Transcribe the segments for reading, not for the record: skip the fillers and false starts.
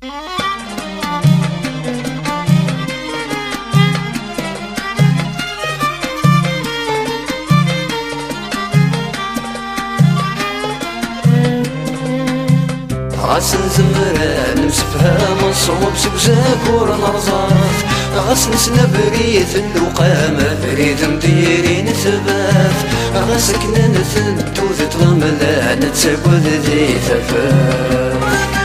غاس نزمر نمسفهام نصوب سكزاك ورنرزاف غاس نسنا بريث اللقامة بريد مديرين ثبات غاس كنا نثنتو تتغملا نتساقود ذي ثفات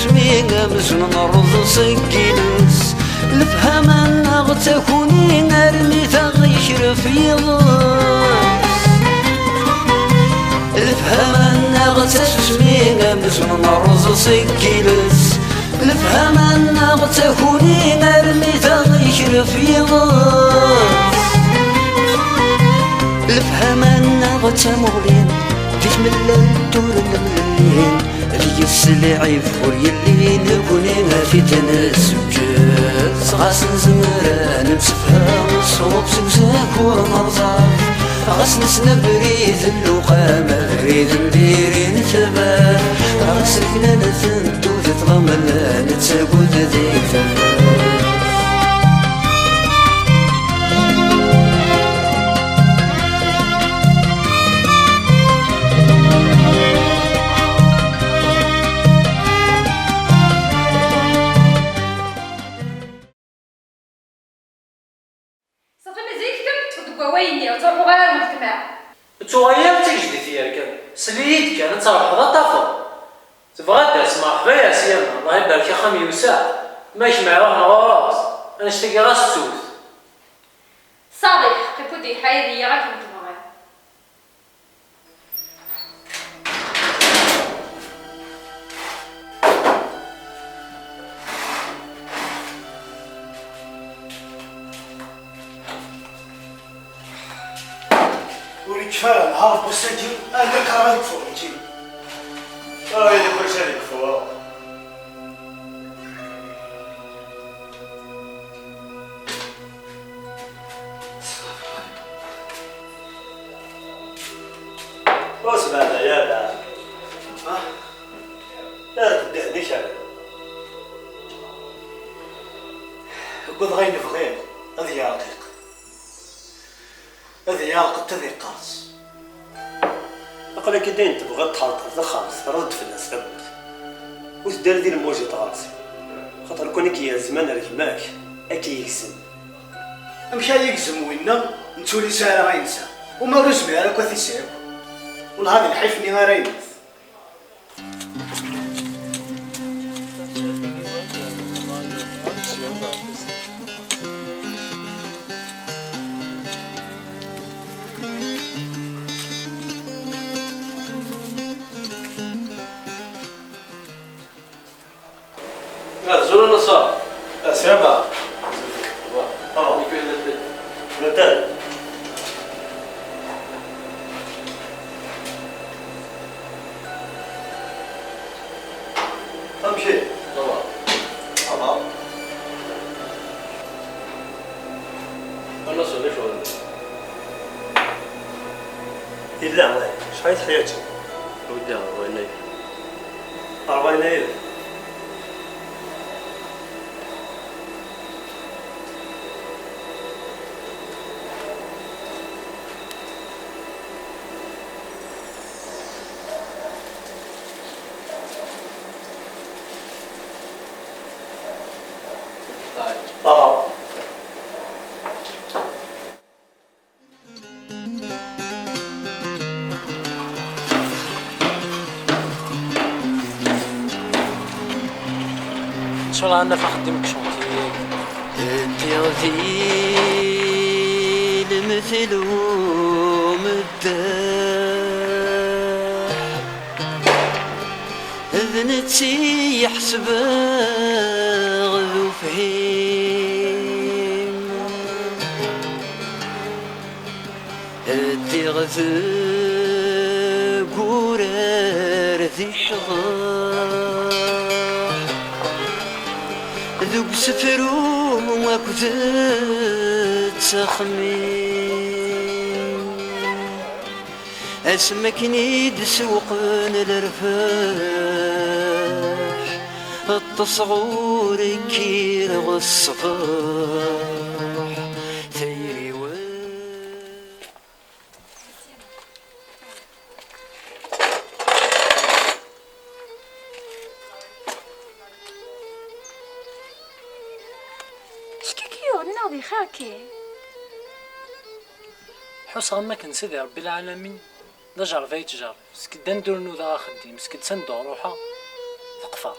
تسمين مزن نرض سكينس الفهم أن تكوني نرمي تغيشر في ضاس الفهم أن تسمين مزن نرض سكينس الفهم أن تكوني نرمي تغيشر في ضاس الفهم أن تمغلين تشمل الدور الملين اللي السلعي فور يلي نكوني ما في تنسكت غاس نزمر نمسفها نصوب سكزاك ورنرزاف غاس نسنا بريد اللقامة بريد نديرين ثبات غاس كنا نثنتو تتغمل نتساقود ذي ثبات توغير تجدي ثيارك سليد كانت تروح هذا طافو تبغى درس مرحبا يا سيما الله يبارك يا خامي وساع ماشي مع روحنا وراس انا اشتكي راس السوس صالح قبودي حيدي غاك نتبغى كفاية نهار بوساتي أنا كرهت فوقتي اللي كل شيء فوق واسمع يا لا لا تدهنيش على قد غير نبغي هذه يعطيك هذه يعطيك تذي قاص أقول لك إذا أنت بغيت تحرطها خلاص رد في الناس تموت وتدار ديال الموجة راسي خاطر كونك يا زمان ركماك أكي يقسم مشى يقسم وينا نتولي ساعة غينسى وما رزمي على كوثي سيب والهذا الحيفني غير زور نصار سيبا نتال امشي طبعا انا صوني شو إلا شحال حياتك ودي 40,000 40,000 طبعا ان شاء الله انا فخدمك شونتي تيغذي المثل ومداح ذنتي يحسب غذو فهيم تيغذي قرار ذي شغال ذوق سفروم وكذ تخمين اسمكني دسوقن الرفاش التصغور كير والصباح ثيري ناضي خاكي حوس غماك نسيدي ربي العالمين دا جرفاي تجار سكد ندور نوضا خدي مسكد سندو روحا ثقفا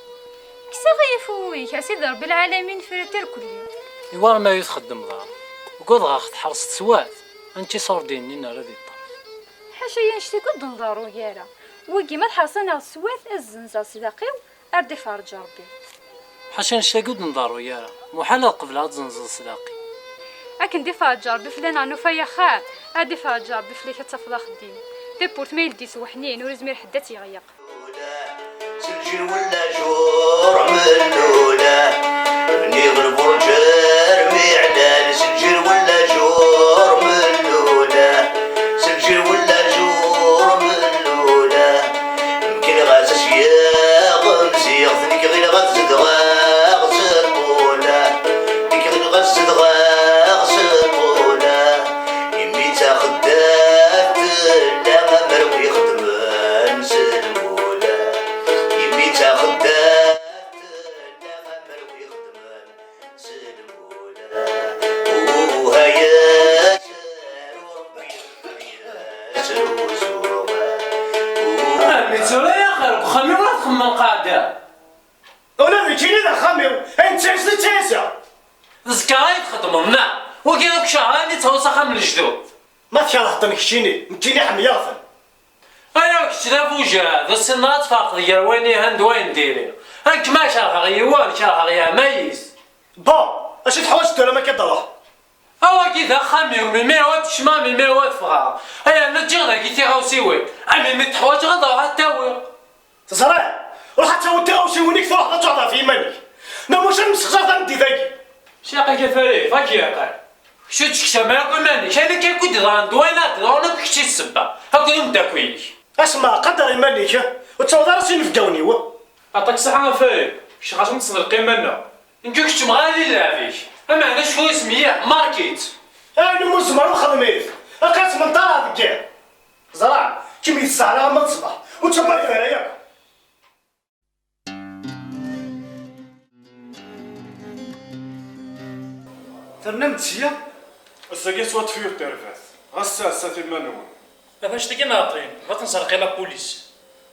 كسا غيفويك اسيدي ربي العالمين فرتر كل يوم يوار ما يتخدم ضار وقود غاخت حرصت سوات انتي صورديني نارا دي الطرف حاشا ينشتي كود نضارو يارا وكي ما تحرصنا السوات الزنزا صداقيو اردي فرج ربي حاشا نشتاقود نضارو يارا محال قبل هاد زنزل صداقي اكن دي فاجر بفلان عنو فيا خات ادي فاجر بفلي كتفضا خديم دي بورت ما يلدي سوحنين ورزمير حدا تيغيق سجل ولا جور ملولة بني غربور جرمي على سجل ولا جور ملولة سجل ولا جور ملولة يمكن غاسس يا غمزي غثني غير غتزد غاغسل بولا ديك غير غتزد غاغسل بولا يمي تاخد دات لا مروي خدمان سلمولا يمي تاخد دات لا مروي خدمان سلمولا وهيا سلو ميتولا يا خير خمي ولا تخمم قاعدة ولا بيجيني ذا خاميو انت تنسى زكاي تخدموا منا وكي دوك شهراني توسخ من الجدود ما تكرهتني كشيني مكيني حمياثن انا كنت لا فوجا ذا السنات فاق ديال ويني هند وين ديري هاك ما شرح غيوان شرح غيا ميز با اش تحوس ولا ما كدره هو كي ذا خامي من ميوات شمام من ميوات فغا هيا نجي ذا كي تيغاوسيوي عمي من تحواج غدا غتاوي تصرع روح تسوي غوسي ونيك تروح تقعد في منك نموش نمسخ انت ذاك شاقي كفاري فاكي يا قال شو تشكسا ما يقول ماني شايفين كيف كنت ضان دوينات ضان كشتي السبة هاكو يوم داكويك اسمع قدر الملك وتصور راسي نفقوني و عطاك صحة فاري شي غاش نتصل القيمة لنا نجوك تمغالي لافيك اما انا شو اسمي ماركيت انا مزمر وخدميت اقاس من طرف كاع زرع كيما يتسعر ما تصبح وتشبر فيها ياك ترنمت سيا الساقي سوات فيو الترفاث غسا ساتي مانون فاش تكي ناطرين غتنسرقي لا بوليس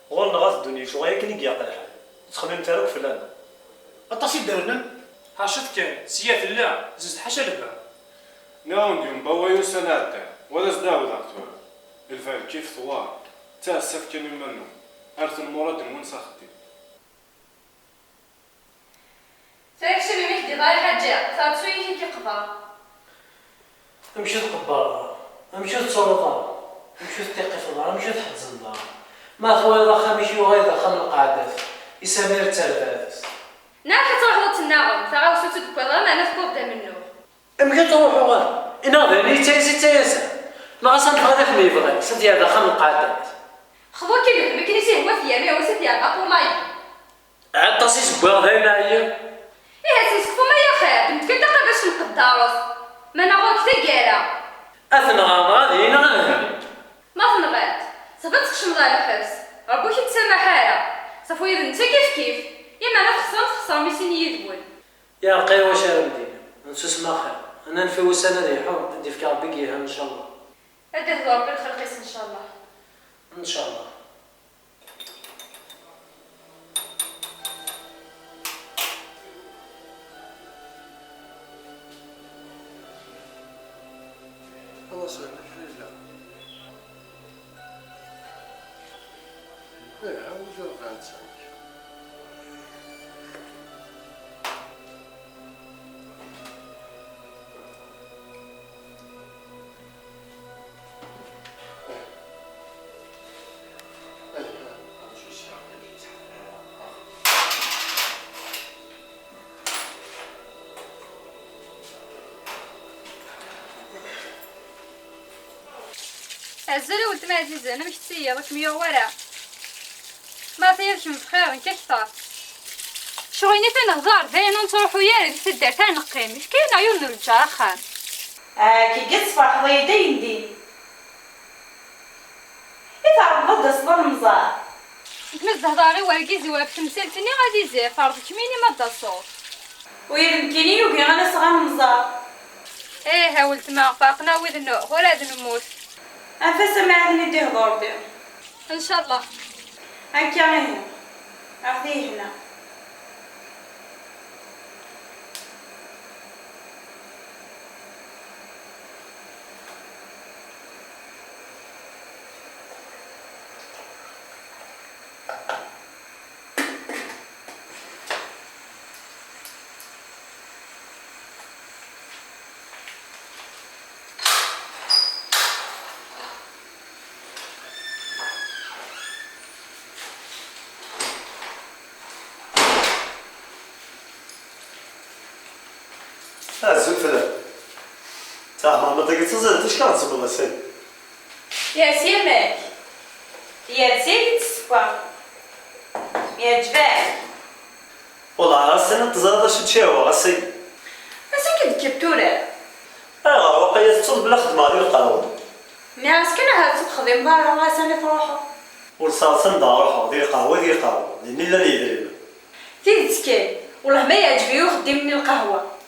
والله غاز الدنيا شو غايا كني قياق الحال تخمم تاروك فلان التصيد درنا حاشت كان سيات الله زيد حاشا لبا ناون ديوم بوايو سناتا ولا زداو دكتور الفال كيف ثوار تا سفكن المنون ارث المراد المنسختي فاكشي بمهدي ضاي حاجة فاتسوي كي قبا مشيت قبارة مشيت صورة مشيت تقف الدار مشيت حجز الدار ما خويا ضخم مشي وغير ضخم القعدات يسامير التلفاز ناحي تروح الناعم ثغاو سوتو دكوضا ما نفكو بدا منو امكن تروحوا غير انا غير تيزي تيزا ناقصا هذاك ما يبغي سدي هذا ضخم القعدات خذوا كيلو ما كاينش هو فيا ما هو سدي هذا طولاي عاد تصيص بواغ هنايا ايه سيسكفو ما يا خير بنت كنت باش نقداروس ما نغوك تاكارا اثنى غادي نغني ما تنغات صافي تخشم غير الحبس ربوك يتسامح حاله صافو يد انت كيف يا ما تخسر ميسين يدول يا رقي واش المدينه نسوس ما خير انا نفوس انا ريحو ندي في كعبك ان شاء الله هذا هو ربي الخلقيس ان شاء الله ان شاء الله خلاص انا لا لا عاود غنسى عزالة ولد عزيزة أنا مش تسيا راك مية ورا ما طيرش من بخير نكا كثار شغيني فين هزار دايما نروحو يا في الدار تاع نقيم مش كاين عيون الرجال خان كي قد صفح ضيدين دي يتعرف بدا صبر مزار تمز هضاري ورقيزي واقف تمثلتني غادي زي فرضك ميني ما دا الصوت ويمكنني وكي غانا صغار مزار ايه ولد ما فاقنا وذنو ولاد نموت انفس ما عندي دي هضور دي ان شاء الله هكا هنا اخذيه هنا الزلفلة تاع ما تقدر تزيد ايش كانت تصب السي يا سيمك يا زيت الصفا يا جبال والله السنة تزاد شو تشاوى السي بس كنت كبتورة ايوا وقيت تصب بلا خدمة ديال القهوة ناس كنا هاد تخدم برا ما سنة فروحو والصالصة نروحو ديال القهوة ديال القهوة لأن لا يدري تيد تكال والله ما يعجبني يخدم من القهوة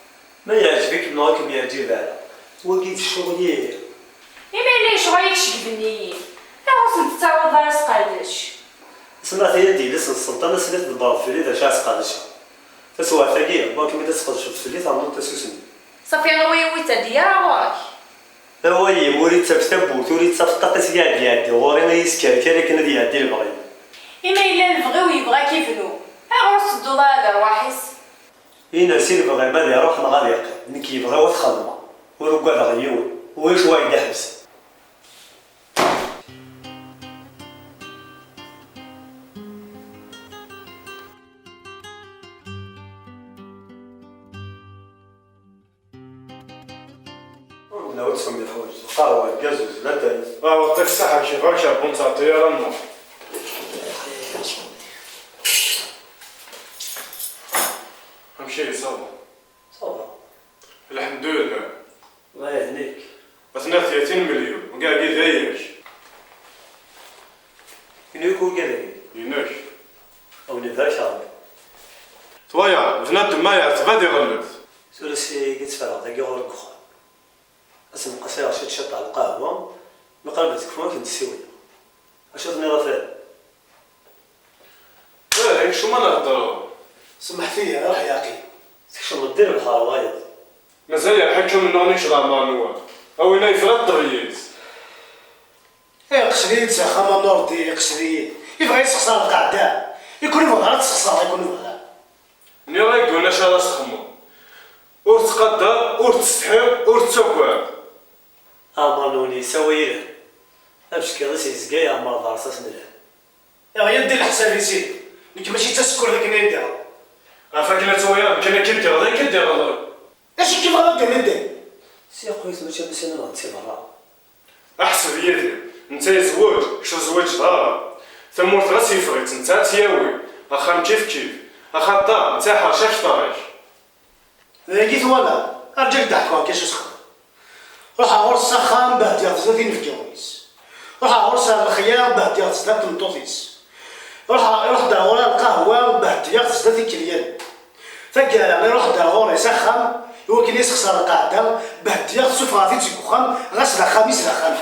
ما يعجبك ما كم يعجب هذا وقيت الشغل إما ليش غايك شكبني لا وصلت تتعوض راس قادش سمعت هي ديالس السلطانة سليت بالبارد في ليدا شاس قادشة تسوى ثقيل باك ميدا تسقط شوف سليت عمرو تسوسني صافي انا ويتا ديال راك هو يموري تفتبو توري تفتقس يدي وري ما يسكر كان كنا ديال البغي إما إلا نبغي ويبغى كيفنو أغرس الدولار هذا رواحيس إنا سير بغي ما يروح ما غادي يقل نكي يبغى وتخدم ورقا غيون ويش وايد يحبس ناوي تسمي الحوايج قهوة كازوز لا تاني وقتك الصحة كيف راك شابون تاع الطيارة النور امشي صافا صافا الحمد لله الله يهنيك بسنا 30 مليون وكاع كي ذايش ينيكو قالي يناش أو نذاك عربي طويا بنادم ما يعرف غادي يغلط سولسي قلت فرغ تاقي غور كخوان اسم قصير شد شط على القهوة ما قربتك فما كنت سوية أشوفني رافد هيك شو ما نهضروا سمح فيا روح يا أخي شو مدير بحال وايد مازال الحكم انه نشرع مانوال او انا يفرط طريز قشريت خما نوردي قشريت يبغى يسخسر القعده يكون يبغى تسخسر يكون يبغى ني رايك دونا شراس خمو اور تقدر اور تستحق اور تسوق أمانوني سويره أمشي كذا سيزقاي أمر دارسة مليح يا غير دير الحساب يسير لك ماشي تسكر ذاك نيدها عفاك لا تويا كان كدير غير كدير غير اش كيف غادي ندير سي خويا ماشي مسينا نغتي برا احسب يدي انت يزوج شو زوج دار ثمورت راسي فريت انت تياوي اخا كيف اخا الدار نتاعها شاك طريق لقيت ولا ارجعك ضحكوا كاش سخن روح عرس سخان باه ديال 30 في كيويس روح عرس الخيار باه ديال 3 طوطيس روح داورا القهوه باه ديال 30 كليان فقال يروح داورا يسخن يمكن يسخسر القعده باه ديال سفراتي تيكوخان غسل خميس لخان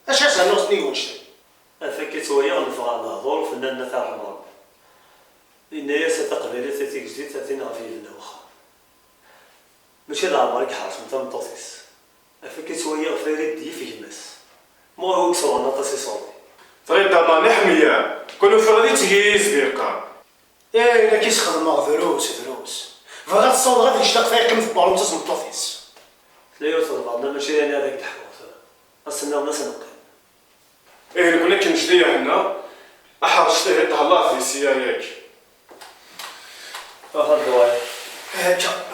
اش اسال نوصني ونشتي فكيت ويا غنفغ على الهضور فنان تاع الرمض إن هي ستقبل تاتيك جديد تاتينا في النوخة ماشي العمارك حارس نتا مطوطيس فكيت ويا فريد دي فيه ماس مو هو كسوان نطاسي صوتي طريق داماني حمية كونو فردي تجيز بيقا الا كيسخدم دروس فغاد الصوت غادي يشتاق فيها كم في بالون تسمى الطوفيس تلاقيو تضربنا ماشي انا هذاك الحكوت استناو الناس نقي ايه كنا كنجدي هنا احرجت الله في سياياك هذا الدواء هكا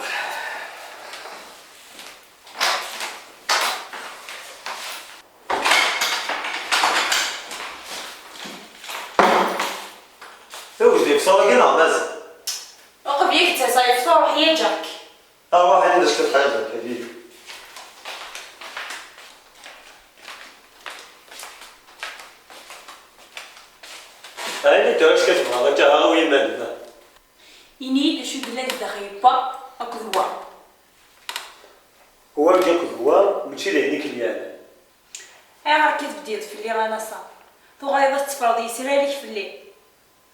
صايف روح يجرك. أروح أنا ندير شوية حاجة كبير. أنا تعرف كيف ما غادي أغوي مالنا. ينيد شو بلاد دغيبة أكذوا. هو جاك هو ماشي لهنيك اليوم. عارف كيف بديت في اللي رانا صار. تو غايبة تفرضي يصير عليك في الليل.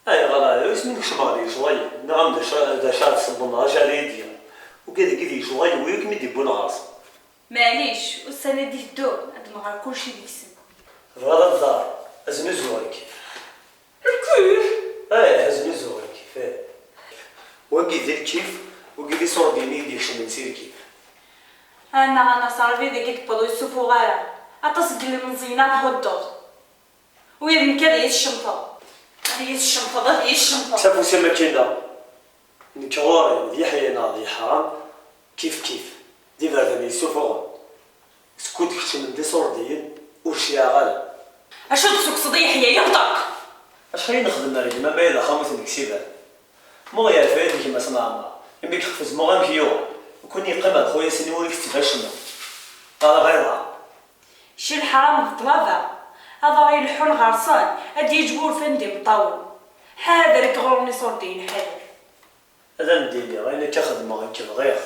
أي غلا اسمك شمالي شوية. نعم دا شاد صبنا جاري ديال. وكذا كذا شوية وياك مدي بون غاص. معليش والسنة دي في الدور عند ما كلشي ديك السنة. غلا الدار أزمي زورك. كيف؟ أي أزمي زورك كيف. وقي ذي كيف وقي ذي صور ديني ديك شنو نسير كيف. أنا صار في ذيك بدو يسوفوا غارة. أتصقل من زينات هدوز. ويا كذا الشنطة. هذه الشنطة هذه الشنطة. شافوا سما كينا. نكوري ذي حينا ذي حرام كيف دي بردني سوفور. سكوت كتشم من دي صور ديال وشي غالا. أشو تسوق هي ينطق. اش خلينا نخدم مالك ما بايدا خامس ديك السيبان مو يا فايد كيما صنعنا يمك يخفز مو غنمشيو وكون يقيم خويا سيني وليك تباشنا هذا غيرها شي الحرام بالطلابة هذا راهي الحون غرسان هادي يجبور فندي مطول حاذر كغروني صورتين حاذر هذا نديري راينا كخدمة غنكيف غير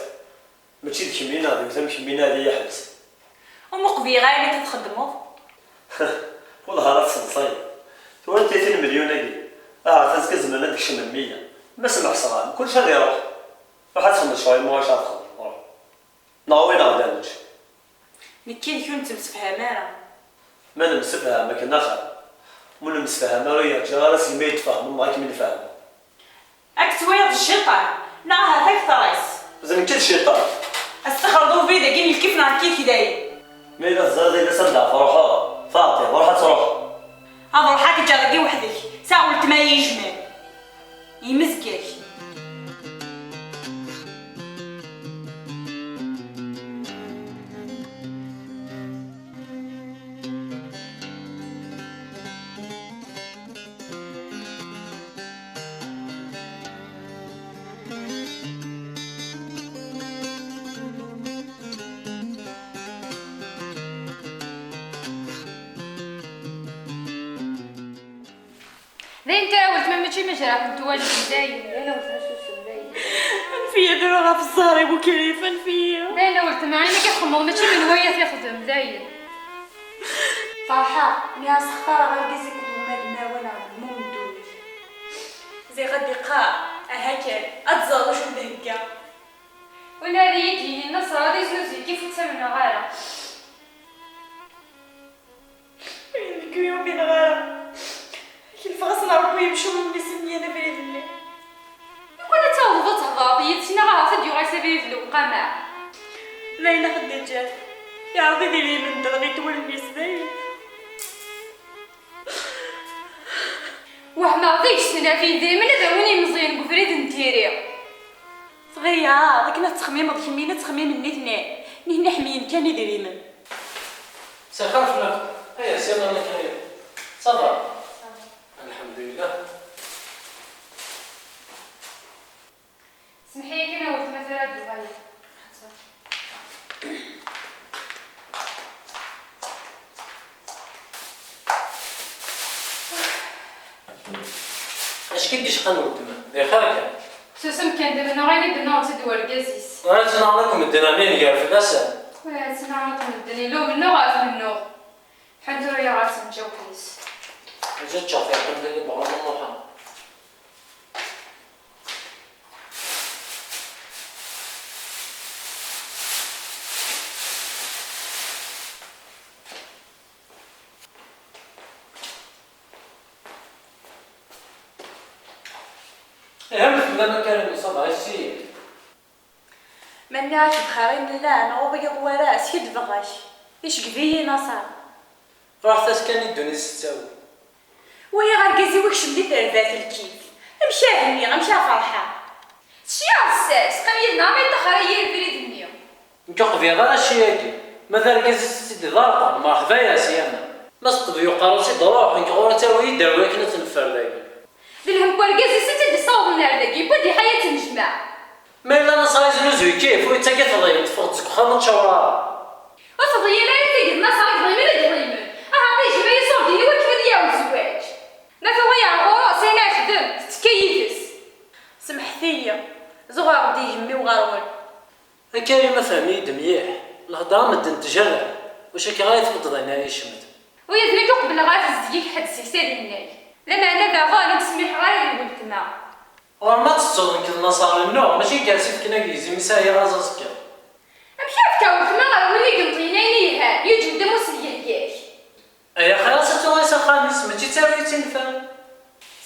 ماشي تكمينا هذه مثلا كمينا هذه يحبس ومقبي غاية كتخدمو والله راه تصنصي تو 30 مليون هادي تنسك زمان هذيك شي من 100 ما سمح صغار كلشي غادي يروح راح تخدم شويه ما واش غتخدم ناوي غادي نمشي مكين كون تمسفها مانا ما نمسفها ما كنا خير مو نمسفها ما راه جا راسي ما يتفاهم ما كيما نفهم اكتويض الشيطان نعها هذاك ثرايس زين كي الشيطان استخرجوا فيدا كاين الكيف نهار كيف كداير ما الا زاد الا سندع فروحها فاطمه وراح تروح هذا روحك جاركي وحدك ساعة ولت ما يجمل يمزقك ذي انت قلت ما ماشي مجرى كنت واجد مزاين انا قلت نشوف مزاين فيا دابا في الزهر ابو كريفه فيا انا قلت معايا كيخمم ماشي من هوايه تخدم زاين طاحا ميا سخاره غير كيزيك ومالنا وانا مو مدوي زي غادي قاع هكا اتزوج ودهكا وانا هذه يجي نصر هذه زوزي كيف تسمعنا غاره وينك يومي غاره كيف غصنا ربي يمشوا من بسمي انا بريد الله وانا توضت هضابي تينا غا تديو غيسافي في القمع ليلى خديت جات يا ربي ديري من دغني تولي سبايل وحما ضيك سنة في ذي من داوني مزيان بفريد نتيري صغيرة ذاك التخميم ضيك مينا تخميم النثنين نهنا حميين كان يديري من سخر فينا هيا سيرنا لك هيا صبر الحمد لله سمحي لي كنا قلت مثلا دبي اش كديش قنوت يا خالك سوسم كان دابا انا غير بدنا نتدور كازيس انا تنعرضكم الدنانين كاع في الاسد ولا تنعرض الدنيا لو منو غاف منو حد يا راس نجوكيس جات تشوفي عند اللي بغا نروح اهم لما كان يصاب على السيد مناك بخير من الله انا وبقى وراس يد بغاش ايش قبيه نصر راح تسكن الدنيا تساوي وهي غاركازي وكش بديت رفات الكيف امشي هني غمشي فرحه شي عساس قمينا ما يتخري البريد اليوم نجوق في هذا الشيء هادي مثلا كيس سيدي ضرقه مرحبا يا سيانا ما استضيو قالوا شي ضروح نقول تاوي يداوي ولكن تنفر داكي بالهم كواركازي ستي دي صوب النار داكي بدي حياة نجمع ما إلا نصايز نزوي كيف ويتاكي تضيم تفوت زكخة تشورا وتضيع لا يتجد ما صار يضيم لا يضيم أعطيش ما يصور ديني وكيف ديال الزواج ما فويا غورو سينا يخدم تكيفس سمح فيا زغا غدي يجمي وغارون. كريمة فهمي دميح الهضره مدن تجرع واش كي غاية تفضل هنا يشمد ويا ذلك قبل غاية تزيك حد سيسير الناي لما أنا داغا نتسمح غير الولد ورما تتصور كنا صار النوع ماشي جالسين في كناكيزي مساهي رازا سكر مشاف كاو ما ولي قمطينا ينيها يجي دمو سياك ايا خلاص توايس خامس ماشي تساوي تنفهم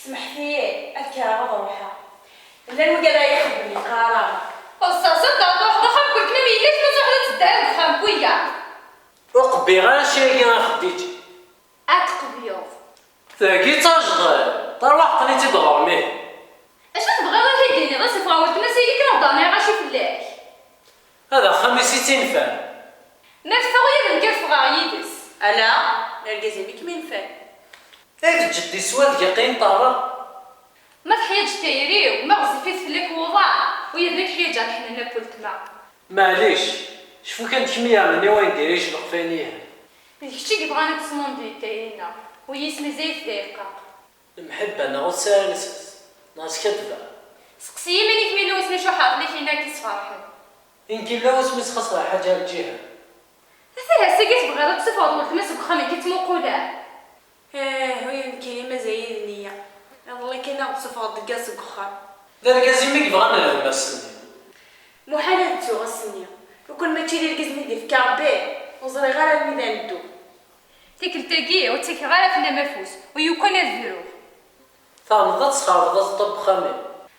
سمح فيا أذكر غضوحها لا الوقلا يخدم قرار وصاصة داطو حدا خام كل كلمة يليش ما تحدى تدار بخام كويا وقبي غير شي انا خديتي أتقبيو ثاكي تشغل تروح قنيتي دغرميه اش تبغي غير تيديني غير صفا ولد ما سيدي كان ضامي غاشي فلاك هذا خميسي تنفهم ما تفوي من كيف غايدس ألا نرجع بك من فين ايه جدي سواد يقين طارق ما تحياج تيري وما غزي فيت فلك وضاع ويا ذيك حياجة نحنا ناكل تما معليش شوفو كانت كمية مني وين ديريش لقفانيها هادشي كي بغاني تصمون تاينا وهي اسمي زي فديقة المحبة انا غسالس ناس كذبة سقسي مني كميلو اسمي شو حاط لي فينا كيصفرحن يمكن لو اسمي خاصها حاجة الجهة فيها ساكت بغا تصفى ولد ما سبخا من كيتموقولا وين كلمة زي النية والله كنا بصفة دقاس قخار ذلك زيمك بغانا لما السنين محالة تسوغ السنية وكل ما تشيري الكزمي دي في كاربي وزري غير الميدان الدو تيكل تاكي وتيك غالا فينا مفوس ويكون الفيرو فاهم تصخاف ذا طب خامي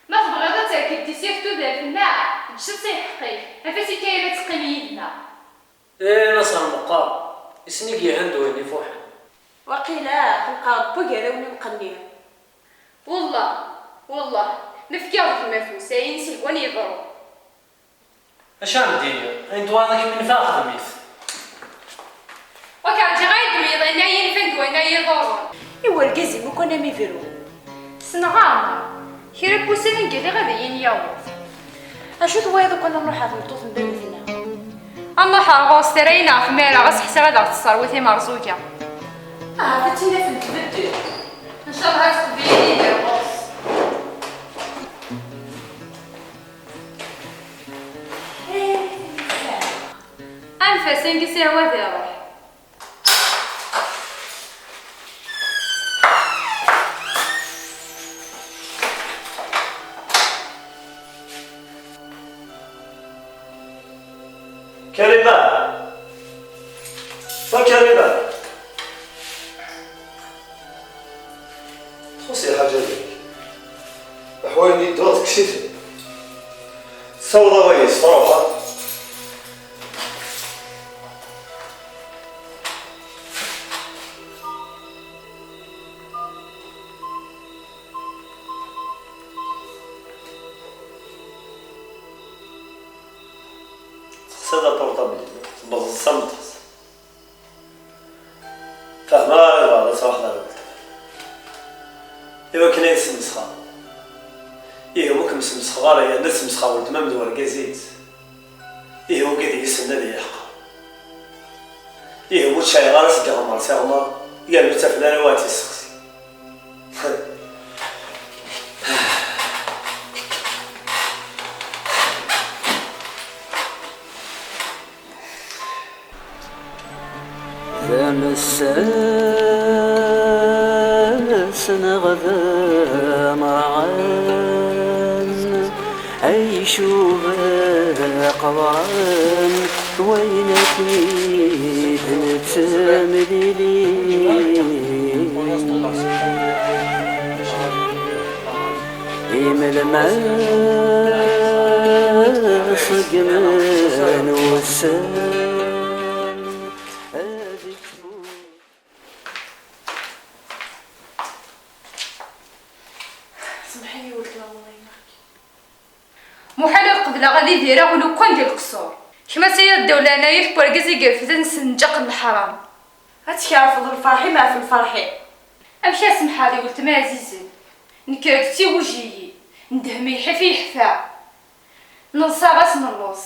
ما تبغي غير تاكل تيسير تبدا في الناع تشد تيحقي نفسي كاينه تقيم يدنا ايه نصر المقام يسنيك عنده هني فوحة وقيلا تلقى بقرة ونقنيها والله نفكر في المفوس ينسي وني يضرب اش عندي انت واضح من فاخذ ميث وكان غايد ميض انا ينفند وانا يضرب إيوا الكزي وكنا ميفيرو سنغاما كيرا بوسين نقلي غادي ينياوض أشو ثوايض كنا نروح على المطوط نبينثنا اما حرغوص ترينا في ميلا غاس حتى غادا تصروتي مرزوقه فتينا في التبدل ان شاء الله تقبليني بالغوص انفاسين كيسير وذي روح كريمة فكريمة تخصي حاجة لك أحوال اللي درات كسيتي صورة ويس صراحة هذا بورطابل بس الصمت فهما هذا صراحة لا قلت إيوا كاين يسمسخا إيه ممكن يسمسخا غير يا ناس مسخا ولد ما مدور كازيت إيه هو قاعد يسنى لي حقا إيه هو شاي غير سكا غمر سي غمر قال له تفنا رواتي السقسي فمساس نغذى مرعان عيشو قضان وينك نتمليلي يمل ما صقمان وسان سمحي ولد الله ينعك محال قبل غادي ديرها ولو كان ديال القصور كما سير الدولة انايا في بوركازي قرفتن سنجق الحرام هتكيعرف الفرحي ما في الفرحي امشي اسمح هذه قلت ما عزيزي نكرتي وجهي ندهمي حفي حفا نصا غاس نلوص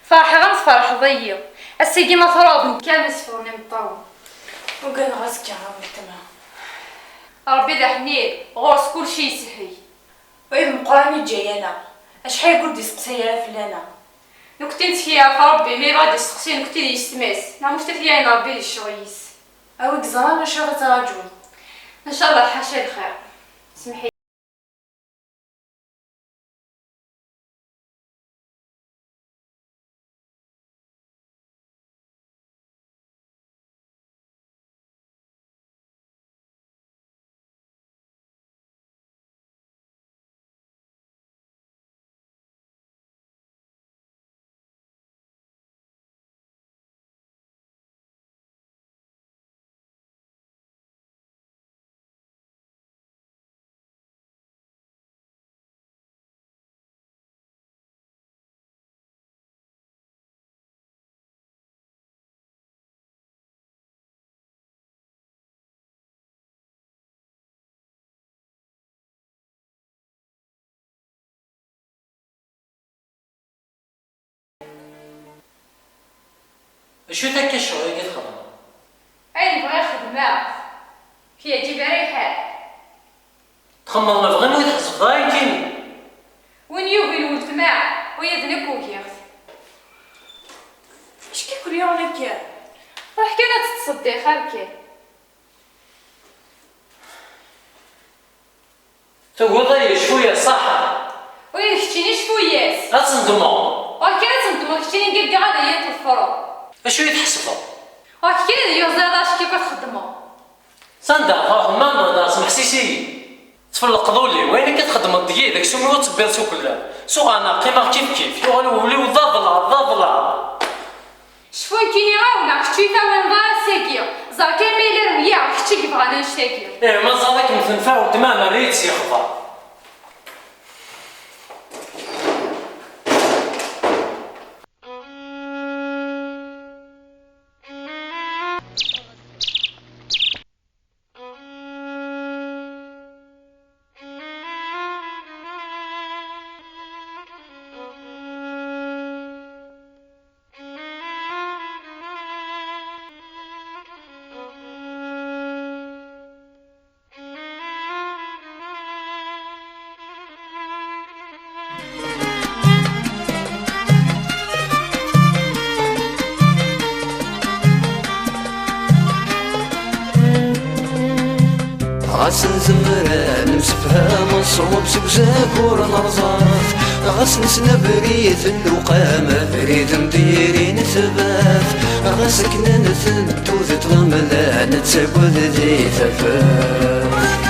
فرحي غنفرح ضيو السيدي ما تراض كامل سفرني مطاو وكان غاسك عاود تما ربي ذا حنين غورس كلشي يسهي وإذا مقراني جاي أنا أشحال قلت يسقسيها فلانا نكتين تفيا فربي مي غادي يسقسي نكتين يستماس نعموش تفيا ربي الشغيس أوك زران شو غتراجعو ان شاء الله حاشا الخير سمحي شو تاكا الشغل اللي تخدم؟ اين بغي خدمة كي يجيب ريحة تخمم نبغي نوي تحسب ضاي كيني وين يوغي الولد معاه ويذنب وكيغت اش كيكون يوم هكا راح كانت تتصدي خالكي تقول ضاي شوية صح ويشتيني شوياس غتصندمو وكانت انتم شتيني قد غادا يتفرو اشو يتحسبو وكي يوزاداش كيف تخدمو صندق ماما ناس محسيسي تفلق ذولي وين كتخدم الضيي داك سومي وتبير سو كلها سو انا قيمه كيف يوليو ضاضلا شفون كيني غاونا كشتي تا وين ضاع ساكيو زار كان ميلر ويا كشتي كيبغانا نشتاكيو ايه ما زالك مثنفاو تماما ريت يخضر غاس نزمران مسفهام الصوب سكزاكور نرزاف غاس نسنبريث اللقامة بريد مديرين ثباث غاس كنا نثنتو ذات غملان نتساقود ذي ثفاف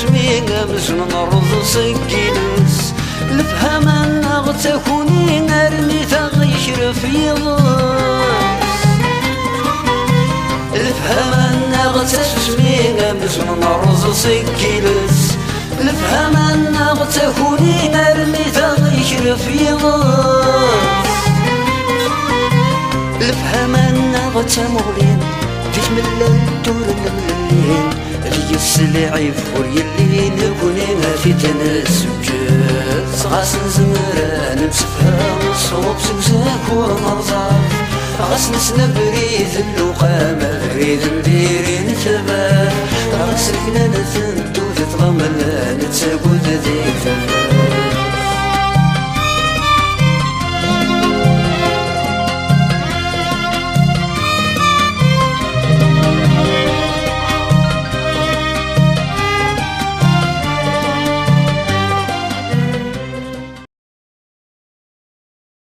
تسمينا مزن نرض سكينس الفهم أنا غتكوني نرمي تغيشر في ضاس الفهم أنا غتسمينا مزن نرض سكينس الفهم أنا غتكوني نرمي تغيشر في ضاس الفهم أنا غتمغلين فيش من الدور الملين لي السلعي فور يلي نكونينا في تناسب جاز غاس نزمران مسفهام الصوب سكزاكور مرزاف غاس نسنبريث اللقامة بريد نديرين ثبات غاس كنا نثنتو ذات غملان نتساقود ذي ثبات